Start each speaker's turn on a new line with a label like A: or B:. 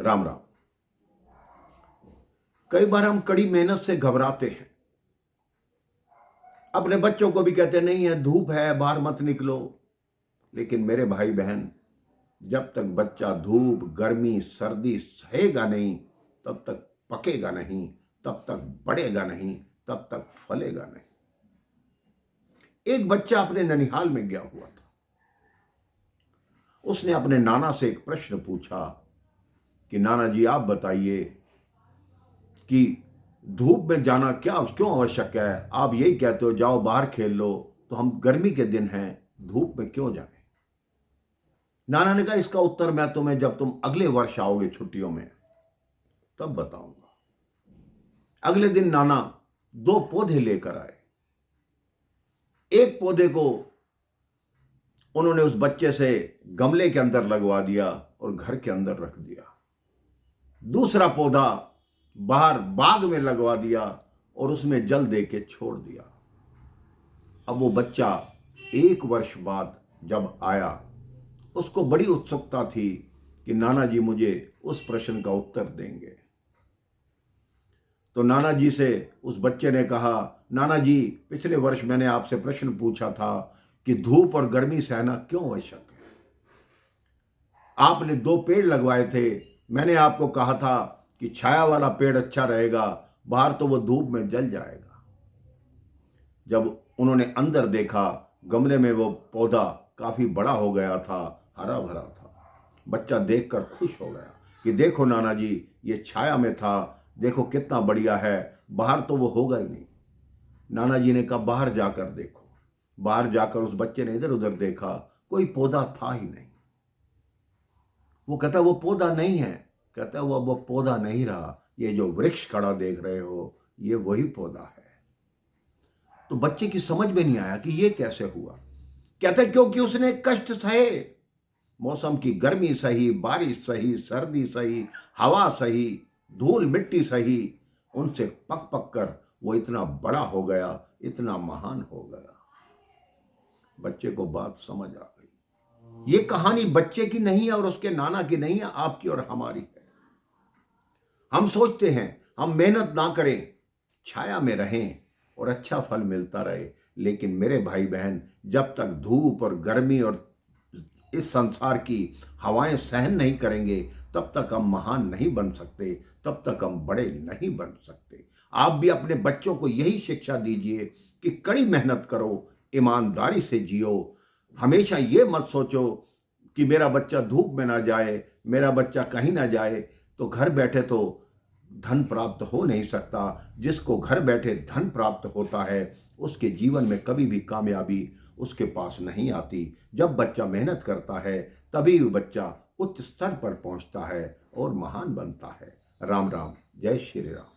A: राम राम। कई बार हम कड़ी मेहनत से घबराते हैं। अपने बच्चों को भी कहते नहीं है, धूप है, बाहर मत निकलो। लेकिन मेरे भाई बहन, जब तक बच्चा धूप, गर्मी, सर्दी सहेगा नहीं, तब तक पकेगा नहीं, तब तक बढ़ेगा नहीं, तब तक फलेगा नहीं। एक बच्चा अपने ननिहाल में गया हुआ था। उसने अपने नाना से एक प्रश्न पूछा कि नाना जी, आप बताइए कि धूप में जाना क्यों आवश्यक है। आप यही कहते हो जाओ बाहर खेल लो, तो हम गर्मी के दिन हैं, धूप में क्यों जाए। नाना ने कहा, इसका उत्तर मैं तुम्हें जब तुम अगले वर्ष आओगे छुट्टियों में तब बताऊंगा। अगले दिन नाना 2 पौधे लेकर आए। एक पौधे को उन्होंने उस बच्चे से गमले के अंदर लगवा दिया और घर के अंदर रख दिया। दूसरा पौधा बाहर बाग में लगवा दिया और उसमें जल दे के छोड़ दिया। अब वो बच्चा 1 वर्ष बाद जब आया, उसको बड़ी उत्सुकता थी कि नाना जी मुझे उस प्रश्न का उत्तर देंगे। तो नाना जी से उस बच्चे ने कहा, नाना जी, पिछले वर्ष मैंने आपसे प्रश्न पूछा था कि धूप और गर्मी सहना क्यों आवश्यक है। आपने 2 पेड़ लगवाए थे। मैंने आपको कहा था कि छाया वाला पेड़ अच्छा रहेगा, बाहर तो वो धूप में जल जाएगा। जब उन्होंने अंदर देखा, गमले में वो पौधा काफी बड़ा हो गया था, हरा भरा था। बच्चा देखकर खुश हो गया कि देखो नाना जी, ये छाया में था, देखो कितना बढ़िया है, बाहर तो वो होगा ही नहीं। नाना जी ने कहा, बाहर जाकर देखो। बाहर जाकर उस बच्चे ने इधर उधर देखा, कोई पौधा था ही नहीं। वो कहता, वो पौधा नहीं है। कहता, वो पौधा नहीं रहा, ये जो वृक्ष खड़ा देख रहे हो, ये वही पौधा है। तो बच्चे की समझ में नहीं आया कि ये कैसे हुआ। कहता, क्योंकि उसने कष्ट सहे। मौसम की गर्मी सही, बारिश सही, सर्दी सही, हवा सही, धूल मिट्टी सही, उनसे पक पक कर वो इतना बड़ा हो गया, इतना महान हो गया। बच्चे को बात समझ आ गई। ये कहानी बच्चे की नहीं है और उसके नाना की नहीं है, आपकी और हमारी है। हम सोचते हैं हम मेहनत ना करें, छाया में रहें और अच्छा फल मिलता रहे। लेकिन मेरे भाई बहन, जब तक धूप और गर्मी और इस संसार की हवाएं सहन नहीं करेंगे, तब तक हम महान नहीं बन सकते, तब तक हम बड़े नहीं बन सकते। आप भी अपने बच्चों को यही शिक्षा दीजिए कि कड़ी मेहनत करो, ईमानदारी से जियो। हमेशा ये मत सोचो कि मेरा बच्चा धूप में ना जाए, मेरा बच्चा कहीं ना जाए। तो घर बैठे तो धन प्राप्त हो नहीं सकता। जिसको घर बैठे धन प्राप्त होता है, उसके जीवन में कभी भी कामयाबी उसके पास नहीं आती। जब बच्चा मेहनत करता है, तभी बच्चा उच्च स्तर पर पहुंचता है और महान बनता है। राम राम, जय श्री राम।